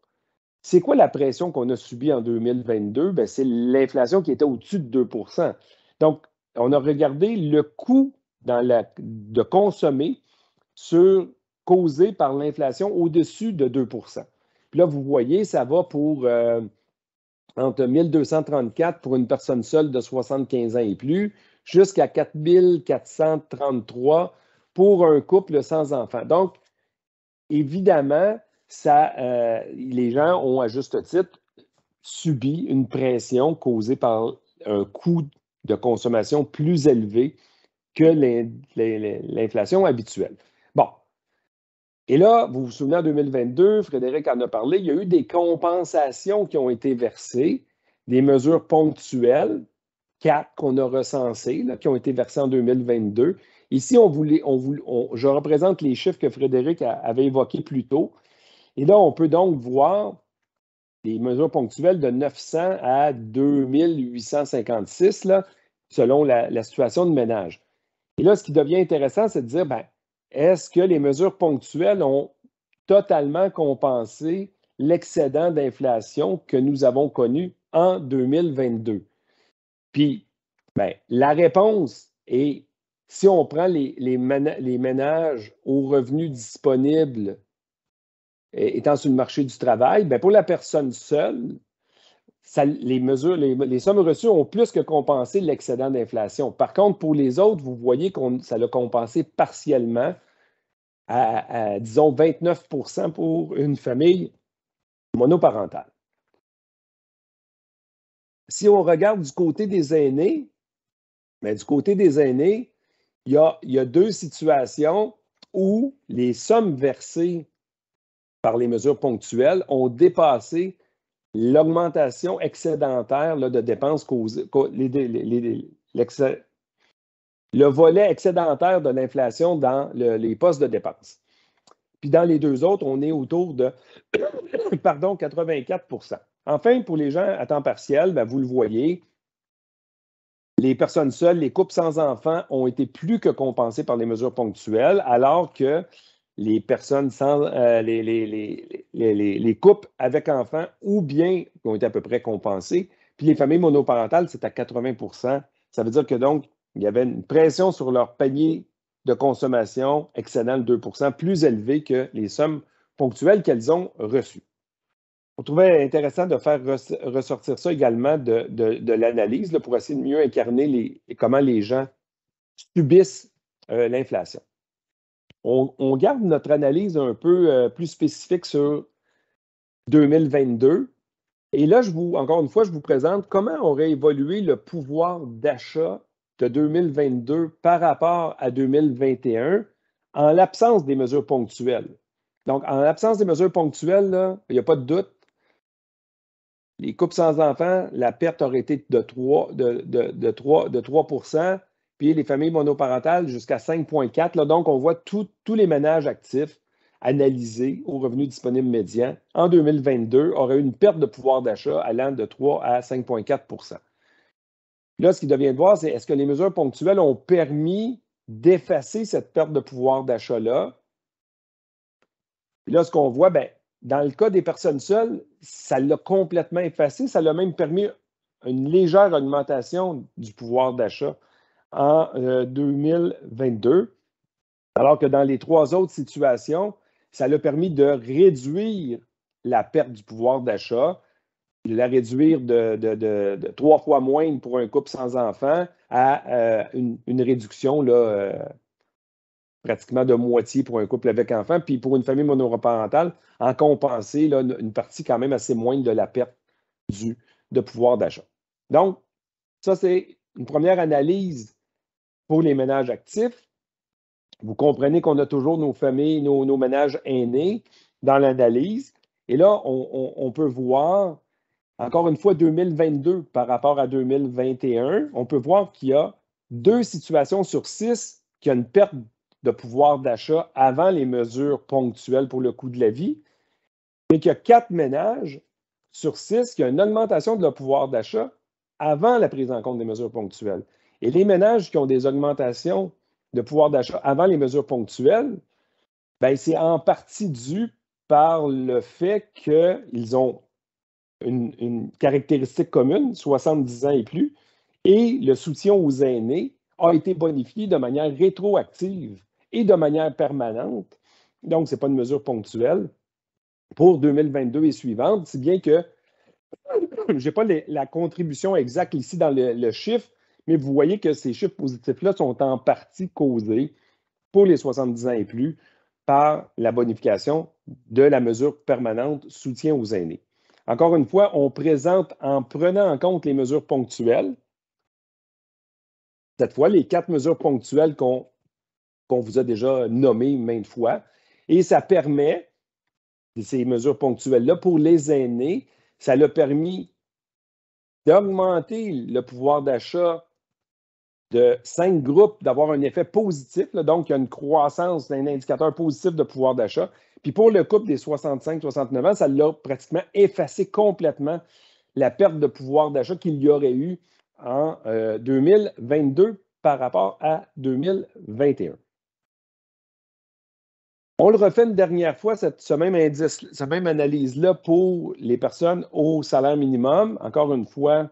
C'est quoi la pression qu'on a subie en 2022? Bien, c'est l'inflation qui était au-dessus de 2 %. Donc, on a regardé le coût de consommer causées par l'inflation au-dessus de 2 %. Puis là, vous voyez, ça va pour entre 1 234 pour une personne seule de 75 ans et plus, jusqu'à 4 433 pour un couple sans enfant. Donc, évidemment, les gens ont, à juste titre, subi une pression causée par un coût de consommation plus élevé que l'inflation habituelle. Bon. Et là, vous vous souvenez, en 2022, Frédéric en a parlé, il y a eu des compensations qui ont été versées, des mesures ponctuelles, 4 qu'on a recensées, là, qui ont été versées en 2022. Ici, je représente les chiffres que Frédéric avait évoqués plus tôt. Et là, on peut donc voir des mesures ponctuelles de 900 à 2856, là, selon la situation de ménage. Et là, ce qui devient intéressant, c'est de dire, est-ce que les mesures ponctuelles ont totalement compensé l'excédent d'inflation que nous avons connu en 2022? Puis, la réponse est, si on prend les ménages aux revenus disponibles étant sur le marché du travail, pour la personne seule, les sommes reçues ont plus que compensé l'excédent d'inflation. Par contre, pour les autres, vous voyez que ça l'a compensé partiellement à, disons, 29 % pour une famille monoparentale. Si on regarde du côté des aînés, il y a deux situations où les sommes versées par les mesures ponctuelles ont dépassé l'augmentation excédentaire là, de dépenses causées, le volet excédentaire de l'inflation dans les postes de dépenses. Puis dans les deux autres, on est autour de 84 %. Enfin, pour les gens à temps partiel, vous le voyez, les personnes seules, les couples sans enfants ont été plus que compensés par les mesures ponctuelles, alors que les personnes sans les couples avec enfants ou bien ont été à peu près compensés. Puis les familles monoparentales, c'est à 80 %. Ça veut dire que donc, il y avait une pression sur leur panier de consommation excédant le 2 % plus élevé que les sommes ponctuelles qu'elles ont reçues. On trouvait intéressant de faire ressortir ça également de l'analyse là, pour essayer de mieux incarner comment les gens subissent l'inflation. On garde notre analyse un peu plus spécifique sur 2022. Et là, encore une fois, je vous présente comment aurait évolué le pouvoir d'achat de 2022 par rapport à 2021 en l'absence des mesures ponctuelles. Donc, en l'absence des mesures ponctuelles, là, il n'y a pas de doute. Les couples sans enfants, la perte aurait été de 3 %, puis les familles monoparentales jusqu'à 5,4 %. Donc, on voit tous les ménages actifs analysés au revenu disponible médian en 2022 auraient eu une perte de pouvoir d'achat allant de 3 à 5,4 %. Là, ce qui devient de voir, c'est est-ce que les mesures ponctuelles ont permis d'effacer cette perte de pouvoir d'achat-là? Puis là, ce qu'on voit, dans le cas des personnes seules, ça l'a complètement effacé. Ça l'a même permis une légère augmentation du pouvoir d'achat en 2022, alors que dans les trois autres situations, ça l'a permis de réduire la perte du pouvoir d'achat, de la réduire de 3 fois moins pour un couple sans enfants à une réduction là, pratiquement de moitié pour un couple avec enfants, puis pour une famille monoparentale, en compenser là, une partie quand même assez moindre de la perte de pouvoir d'achat. Donc, ça, c'est une première analyse pour les ménages actifs. Vous comprenez qu'on a toujours nos familles, nos ménages aînés dans l'analyse. Et là, on peut voir, encore une fois, 2022 par rapport à 2021, on peut voir qu'il y a 2 situations sur 6 qui ont une perte de pouvoir d'achat avant les mesures ponctuelles pour le coût de la vie, mais qu'il y a 4 ménages sur 6 qui ont une augmentation de leur pouvoir d'achat avant la prise en compte des mesures ponctuelles. Et les ménages qui ont des augmentations de pouvoir d'achat avant les mesures ponctuelles, c'est en partie dû par le fait qu'ils ont une caractéristique commune, 70 ans et plus, et le soutien aux aînés a été bonifié de manière rétroactive et de manière permanente. Donc, ce n'est pas une mesure ponctuelle pour 2022 et suivantes, si bien que je n'ai pas la contribution exacte ici dans le chiffre, mais vous voyez que ces chiffres positifs-là sont en partie causés pour les 70 ans et plus par la bonification de la mesure permanente soutien aux aînés. Encore une fois, on présente en prenant en compte les mesures ponctuelles, cette fois, les 4 mesures ponctuelles qu'on vous a déjà nommées maintes fois, et ça permet, ces mesures ponctuelles-là, pour les aînés, ça a permis d'augmenter le pouvoir d'achat de 5 groupes, d'avoir un effet positif. Là, donc, il y a une croissance d'un indicateur positif de pouvoir d'achat. Puis pour le couple des 65-69 ans, ça l'a pratiquement effacé complètement la perte de pouvoir d'achat qu'il y aurait eu en 2022 par rapport à 2021. On le refait une dernière fois, ce même indice, cette même analyse-là pour les personnes au salaire minimum. Encore une fois,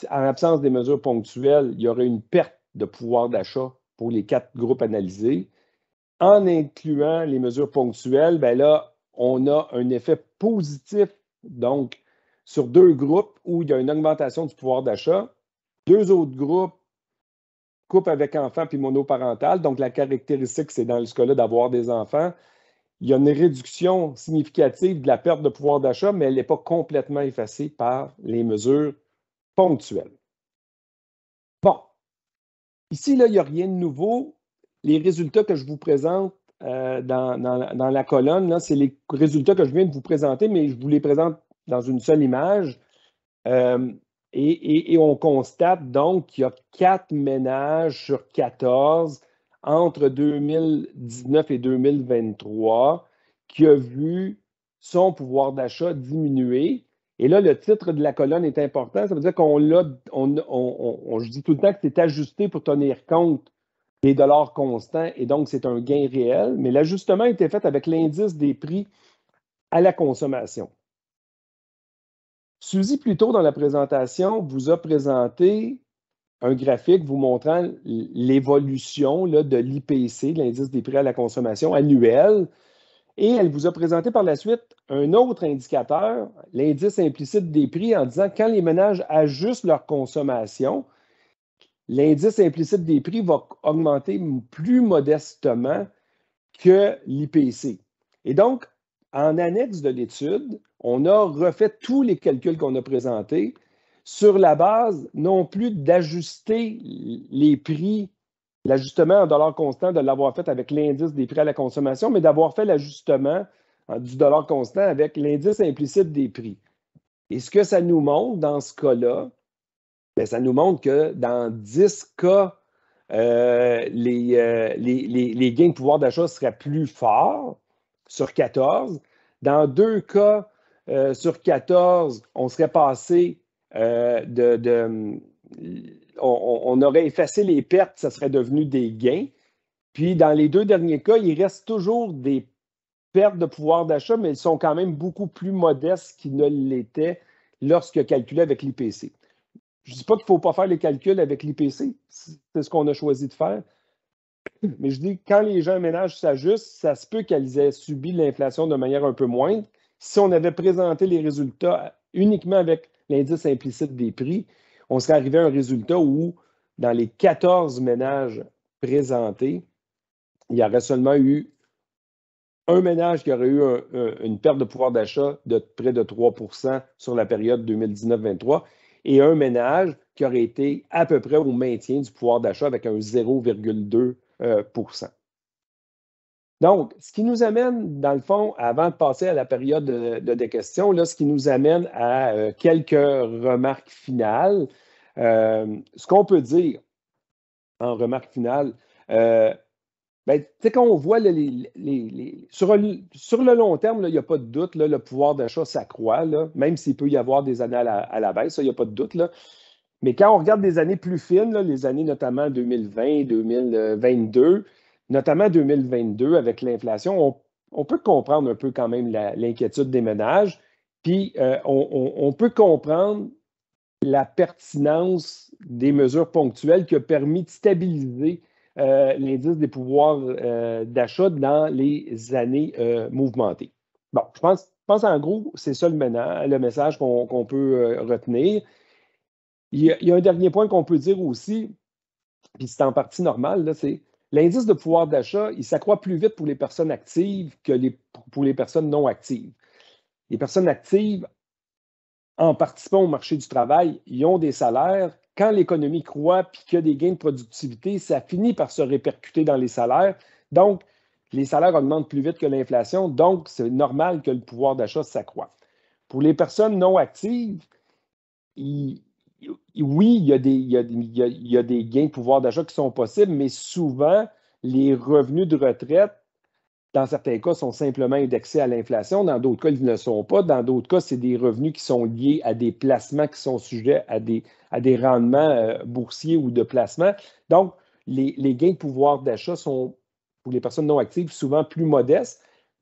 en l'absence des mesures ponctuelles, il y aurait une perte de pouvoir d'achat pour les 4 groupes analysés. En incluant les mesures ponctuelles, bien là, on a un effet positif, donc, sur 2 groupes où il y a une augmentation du pouvoir d'achat. 2 autres groupes, couple avec enfants puis monoparental. Donc, la caractéristique, c'est dans ce cas-là d'avoir des enfants. Il y a une réduction significative de la perte de pouvoir d'achat, mais elle n'est pas complètement effacée par les mesures ponctuelles. Bon, ici, là, il n'y a rien de nouveau. Les résultats que je vous présente dans la colonne, c'est les résultats que je viens de vous présenter, mais je vous les présente dans une seule image. Et on constate donc qu'il y a 4 ménages sur 14 entre 2019 et 2023 qui a vu son pouvoir d'achat diminuer. Et là, le titre de la colonne est important. Ça veut dire je dis tout le temps que c'est ajusté pour tenir compte des dollars constants et donc c'est un gain réel. Mais l'ajustement a été fait avec l'indice des prix à la consommation. Suzy, plus tôt dans la présentation, vous a présenté un graphique vous montrant l'évolution de l'IPC, de l'indice des prix à la consommation annuel. Et elle vous a présenté par la suite un autre indicateur, l'indice implicite des prix, en disant que quand les ménages ajustent leur consommation, l'indice implicite des prix va augmenter plus modestement que l'IPC. Et donc, en annexe de l'étude, on a refait tous les calculs qu'on a présentés sur la base non plus d'ajuster les prix, l'ajustement en dollars constants, de l'avoir fait avec l'indice des prix à la consommation, mais d'avoir fait l'ajustement du dollar constant avec l'indice implicite des prix. Et ce que ça nous montre dans ce cas-là, bien, ça nous montre que dans 10 cas, les gains de pouvoir d'achat seraient plus forts sur 14. Dans 2 cas sur 14, on serait passé on aurait effacé les pertes, ça serait devenu des gains. Puis dans les 2 derniers cas, il reste toujours des pertes de pouvoir d'achat, mais elles sont quand même beaucoup plus modestes qu'ils ne l'étaient lorsque calculé avec l'IPC. Je ne dis pas qu'il ne faut pas faire les calculs avec l'IPC, c'est ce qu'on a choisi de faire. Mais je dis, quand les gens ménages s'ajustent, ça se peut qu'elles aient subi l'inflation de manière un peu moindre. Si on avait présenté les résultats uniquement avec l'indice implicite des prix, on serait arrivé à un résultat où, dans les 14 ménages présentés, il y aurait seulement eu un ménage qui aurait eu une perte de pouvoir d'achat de près de 3 % sur la période 2019-23 et un ménage qui aurait été à peu près au maintien du pouvoir d'achat avec un 0,2 %. Donc, ce qui nous amène, dans le fond, avant de passer à la période de questions, là, ce qui nous amène à quelques remarques finales. Ce qu'on peut dire en remarque finale, ben, quand on voit sur le long terme, il n'y a pas de doute, là, le pouvoir d'achat s'accroît, même s'il peut y avoir des années à la baisse, il n'y a pas de doute. Là. Mais quand on regarde des années plus fines, là, les années notamment 2020, 2022, notamment 2022 avec l'inflation, on peut comprendre un peu quand même l'inquiétude des ménages. Puis on peut comprendre la pertinence des mesures ponctuelles qui a permis de stabiliser l'indice des pouvoirs d'achat dans les années mouvementées. Bon, je pense en gros, c'est ça le message qu'on peut retenir. Il y a un dernier point qu'on peut dire aussi, puis c'est en partie normal, là, c'est l'indice de pouvoir d'achat, il s'accroît plus vite pour les personnes actives que pour les personnes non actives. Les personnes actives, en participant au marché du travail, ils ont des salaires. Quand l'économie croît puis qu'il y a des gains de productivité, ça finit par se répercuter dans les salaires. Donc, les salaires augmentent plus vite que l'inflation, donc c'est normal que le pouvoir d'achat s'accroît. Pour les personnes non actives, oui, il y a des gains de pouvoir d'achat qui sont possibles, mais souvent, les revenus de retraite, dans certains cas, sont simplement indexés à l'inflation. Dans d'autres cas, ils ne le sont pas. Dans d'autres cas, c'est des revenus qui sont liés à des placements qui sont sujets à des rendements boursiers ou de placement. Donc, les gains de pouvoir d'achat sont, pour les personnes non actives, souvent plus modestes.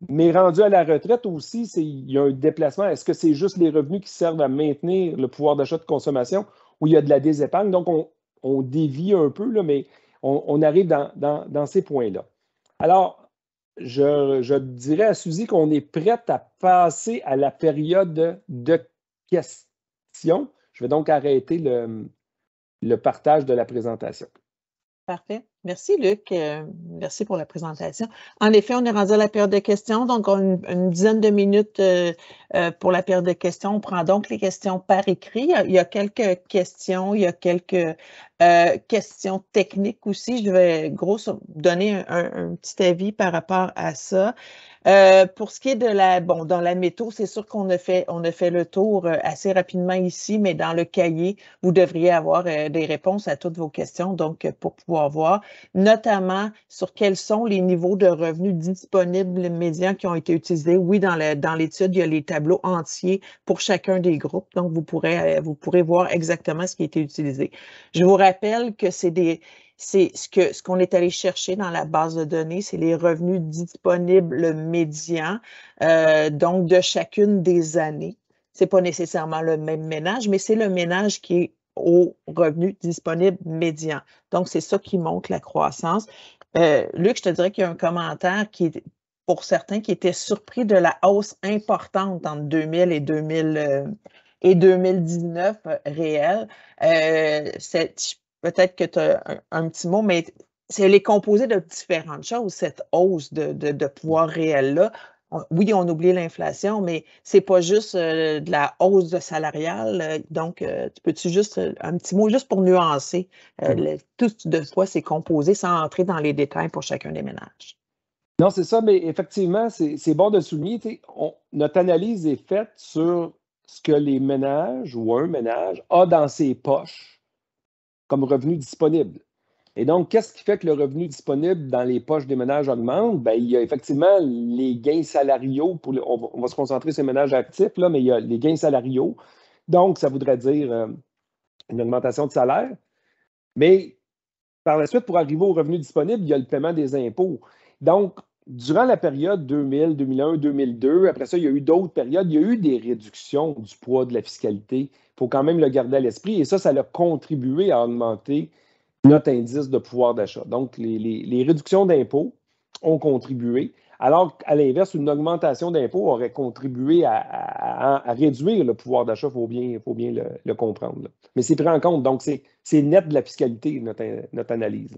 Mais rendu à la retraite aussi, il y a un déplacement. Est-ce que c'est juste les revenus qui servent à maintenir le pouvoir d'achat de consommation ou il y a de la désépargne? Donc, on dévie un peu, là, mais on arrive dans ces points-là. Alors, je dirais à Suzy qu'on est prête à passer à la période de questions. Je vais donc arrêter le partage de la présentation. Parfait. Merci, Luc. Merci pour la présentation. En effet, on est rendu à la période de questions, donc on a une dizaine de minutes pour la période de questions. On prend donc les questions par écrit. Il y a quelques questions, il y a quelques questions techniques aussi. Je vais donner un petit avis par rapport à ça. Pour ce qui est dans la métaux, c'est sûr qu'on a fait le tour assez rapidement ici, mais dans le cahier, vous devriez avoir des réponses à toutes vos questions, donc pour pouvoir voir, notamment sur quels sont les niveaux de revenus disponibles médians qui ont été utilisés. Oui, dans l'étude, il y a les tableaux entiers pour chacun des groupes, donc vous pourrez voir exactement ce qui a été utilisé. Je vous rappelle que c'est ce qu'on est allé chercher dans la base de données, c'est les revenus disponibles médians, donc de chacune des années. C'est pas nécessairement le même ménage, mais c'est le ménage qui est au revenu disponible médian. Donc, c'est ça qui montre la croissance. Luc, je te dirais qu'il y a un commentaire pour certains qui étaient surpris de la hausse importante entre 2000 et 2019 réelle. Peut-être que tu as un petit mot, mais elle est composée de différentes choses, cette hausse de pouvoir réel-là. Oui, on oublie l'inflation, mais c'est pas juste de la hausse de salariale. Donc, peux-tu juste un petit mot juste pour nuancer tout de quoi c'est composé sans entrer dans les détails pour chacun des ménages? Non, c'est ça, mais effectivement, c'est bon de souligner. Notre analyse est faite sur ce que les ménages ou un ménage a dans ses poches comme revenu disponible. Et donc, qu'est-ce qui fait que le revenu disponible dans les poches des ménages augmente? Bien, il y a effectivement les gains salariaux. On va se concentrer sur les ménages actifs, là, mais il y a les gains salariaux. Donc, ça voudrait dire une augmentation de salaire. Mais par la suite, pour arriver au revenu disponible, il y a le paiement des impôts. Donc, durant la période 2000, 2001, 2002, après ça, il y a eu d'autres périodes, il y a eu des réductions du poids de la fiscalité. Il faut quand même le garder à l'esprit. Et ça a contribué à augmenter notre indice de pouvoir d'achat. Donc, les réductions d'impôts ont contribué, alors qu'à l'inverse, une augmentation d'impôts aurait contribué à réduire le pouvoir d'achat, il faut bien le comprendre. Là. Mais c'est pris en compte, donc c'est net de la fiscalité, notre analyse.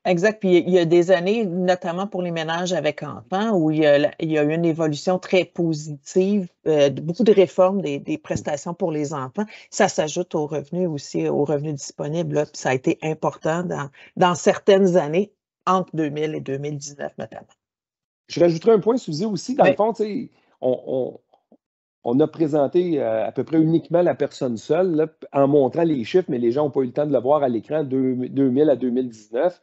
Exact. Puis il y a des années, notamment pour les ménages avec enfants, où il y a eu une évolution très positive, beaucoup de réformes des prestations pour les enfants. Ça s'ajoute aux revenus aussi, aux revenus disponibles. Là, puis ça a été important dans certaines années, entre 2000 et 2019 notamment. Je rajouterai un point, Suzy, aussi. Dans le fond, on a présenté à peu près uniquement la personne seule là, en montrant les chiffres, mais les gens n'ont pas eu le temps de le voir à l'écran 2000 à 2019.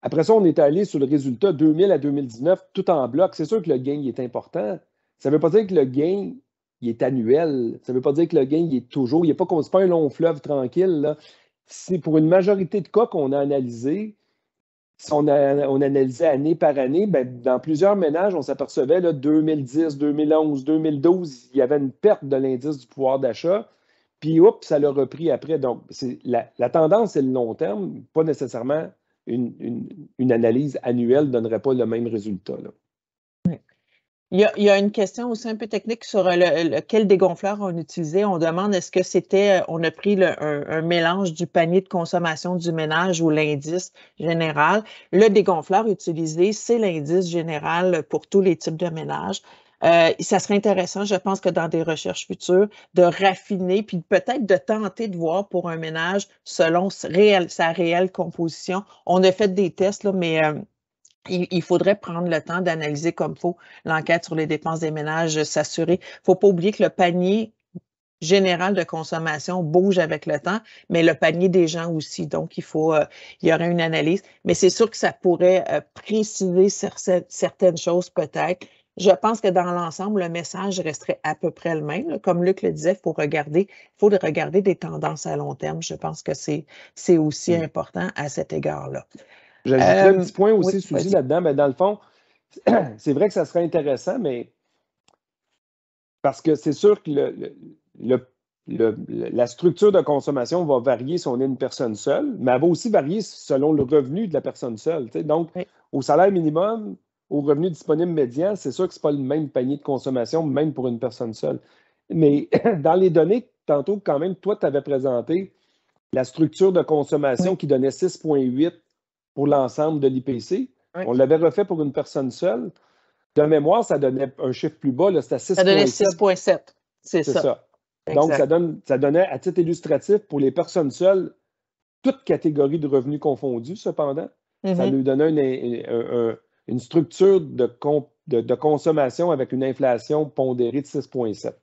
Après ça, on est allé sur le résultat 2000 à 2019, tout en bloc. C'est sûr que le gain est important. Ça ne veut pas dire que le gain il est annuel. Ça ne veut pas dire que le gain il est toujours. Ce n'est pas un long fleuve tranquille. Là. C'est pour une majorité de cas qu'on a analysé. Si on analysait année par année, ben, dans plusieurs ménages, on s'apercevait, 2010, 2011, 2012, il y avait une perte de l'indice du pouvoir d'achat. Puis, ça l'a repris après. Donc, la tendance, c'est le long terme, pas nécessairement une analyse annuelle ne donnerait pas le même résultat, là. Il y a une question aussi un peu technique sur quel dégonfleur on utilisait. On demande est-ce que c'était, on a pris un mélange du panier de consommation du ménage ou l'indice général. Le dégonfleur utilisé, c'est l'indice général pour tous les types de ménages. Ça serait intéressant, je pense que dans des recherches futures, de raffiner, puis peut-être de tenter de voir pour un ménage selon sa réelle composition. On a fait des tests, là, mais il faudrait prendre le temps d'analyser comme il faut l'enquête sur les dépenses des ménages, s'assurer. Il ne faut pas oublier que le panier général de consommation bouge avec le temps, mais le panier des gens aussi. Donc, il y aurait une analyse. Mais c'est sûr que ça pourrait préciser certaines choses peut-être. Je pense que dans l'ensemble, le message resterait à peu près le même. Comme Luc le disait, il faut regarder des tendances à long terme. Je pense que c'est aussi important à cet égard-là. J'ajouterais un petit point aussi, Oui, Suzy, là-dedans. Mais dans le fond, c'est vrai que ça serait intéressant, mais parce que c'est sûr que la structure de consommation va varier si on est une personne seule, mais elle va aussi varier selon le revenu de la personne seule. Donc, au salaire minimum, au revenu disponible médian, c'est sûr que ce n'est pas le même panier de consommation, même pour une personne seule. Mais dans les données, tantôt, quand même, toi, tu avais présenté la structure de consommation qui donnait 6,8 pour l'ensemble de l'IPC. On l'avait refait pour une personne seule. De mémoire, ça donnait un chiffre plus bas, c'était 6,7. Ça donnait 6,7. C'est ça. Donc, ça donnait, à titre illustratif, pour les personnes seules, toutes catégories de revenus confondus, cependant, ça nous donnait une structure de consommation avec une inflation pondérée de 6,7.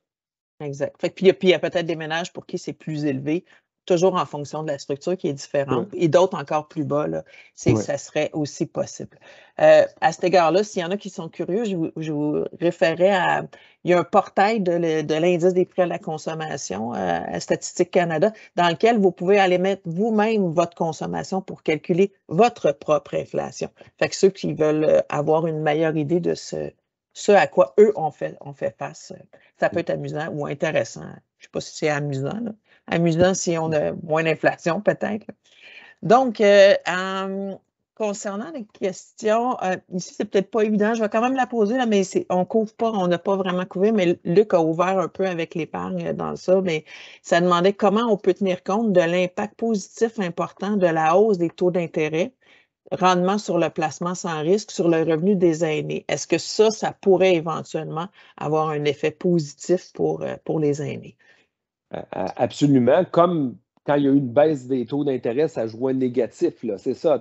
Exact. Puis il y a peut-être des ménages pour qui c'est plus élevé, toujours en fonction de la structure qui est différente, et d'autres encore plus bas. Là, ça serait aussi possible. À cet égard-là, s'il y en a qui sont curieux, je vous référais à... Il y a un portail de l'indice des prix à la consommation à Statistique Canada, dans lequel vous pouvez aller mettre vous-même votre consommation pour calculer votre propre inflation. Fait que ceux qui veulent avoir une meilleure idée de ce à quoi eux on fait face, ça peut être amusant ou intéressant. Je ne sais pas si c'est amusant, là. Amusant si on a moins d'inflation, peut-être. Donc, concernant les questions, ici, c'est peut-être pas évident. Je vais quand même la poser, là, mais on couvre pas, on n'a pas vraiment couvert, mais Luc a ouvert un peu avec l'épargne dans ça. Mais ça demandait comment on peut tenir compte de l'impact positif important de la hausse des taux d'intérêt, rendement sur le placement sans risque, sur le revenu des aînés. Est-ce que ça pourrait éventuellement avoir un effet positif pour les aînés? Absolument. Comme quand il y a eu une baisse des taux d'intérêt, ça jouait négatif. C'est ça.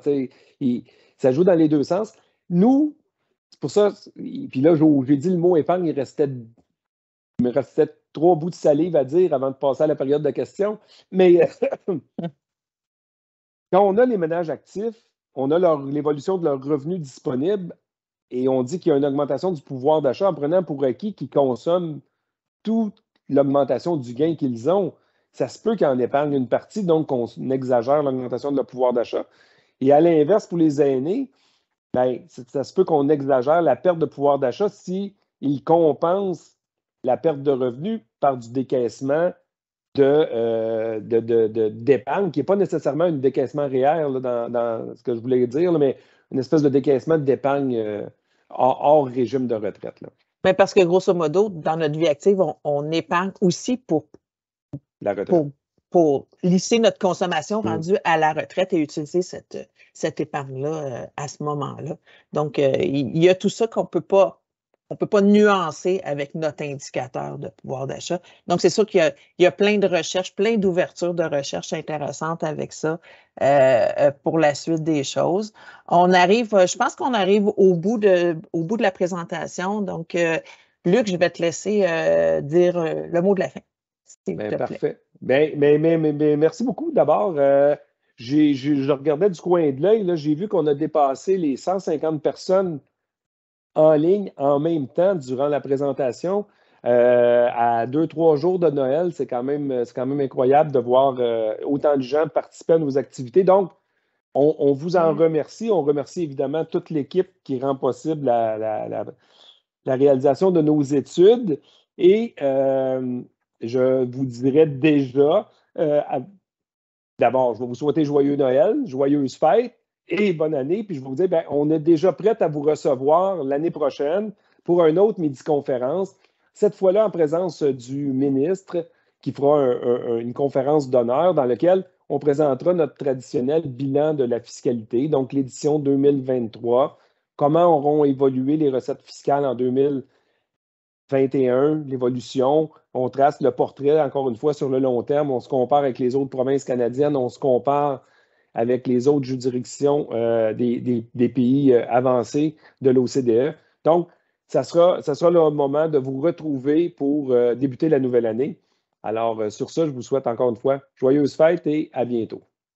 Ça joue dans les deux sens. Nous, c'est pour ça, puis là, j'ai dit le mot épargne, il me restait 3 bouts de salive à dire avant de passer à la période de questions. Mais quand on a les ménages actifs, on a l'évolution de leurs revenus disponibles et on dit qu'il y a une augmentation du pouvoir d'achat en prenant pour acquis qu'ils consomment toute l'augmentation du gain qu'ils ont. Ça se peut qu'ils en épargnent une partie, donc on exagère l'augmentation de leur pouvoir d'achat. Et à l'inverse, pour les aînés, bien, ça se peut qu'on exagère la perte de pouvoir d'achat s'ils compensent la perte de revenus par du décaissement d'épargne, qui n'est pas nécessairement un décaissement réel là, dans ce que je voulais dire, là, mais une espèce de décaissement d'épargne hors régime de retraite. Là. Mais parce que grosso modo, dans notre vie active, on épargne aussi pour la retraite. Pour lisser notre consommation rendue à la retraite et utiliser cette épargne-là à ce moment-là. Donc, il y a tout ça qu'on ne peut pas nuancer avec notre indicateur de pouvoir d'achat. Donc, c'est sûr qu'il y a plein de recherches, plein d'ouvertures de recherches intéressantes avec ça pour la suite des choses. Je pense qu'on arrive au bout de la présentation. Donc, Luc, je vais te laisser dire le mot de la fin. Parfait. Merci beaucoup. D'abord, je regardais du coin de l'œil, j'ai vu qu'on a dépassé les 150 personnes en ligne en même temps durant la présentation. À 2-3 jours de Noël, c'est quand même incroyable de voir autant de gens participer à nos activités. Donc, on vous en remercie. On remercie évidemment toute l'équipe qui rend possible la réalisation de nos études. Et je vous dirais déjà, d'abord, je vais vous souhaiter joyeux Noël, joyeuses fêtes. et bonne année. Puis je vais vous dire, on est déjà prêt à vous recevoir l'année prochaine pour une autre midi-conférence, cette fois-là en présence du ministre qui fera une conférence d'honneur dans laquelle on présentera notre traditionnel bilan de la fiscalité, donc l'édition 2023, comment auront évolué les recettes fiscales en 2021, l'évolution. On trace le portrait, encore une fois, sur le long terme. On se compare avec les autres provinces canadiennes, on se compare avec les autres juridictions des pays avancés de l'OCDE. Donc, ça sera le moment de vous retrouver pour débuter la nouvelle année. Alors, sur ça, je vous souhaite encore une fois joyeuses fêtes et à bientôt.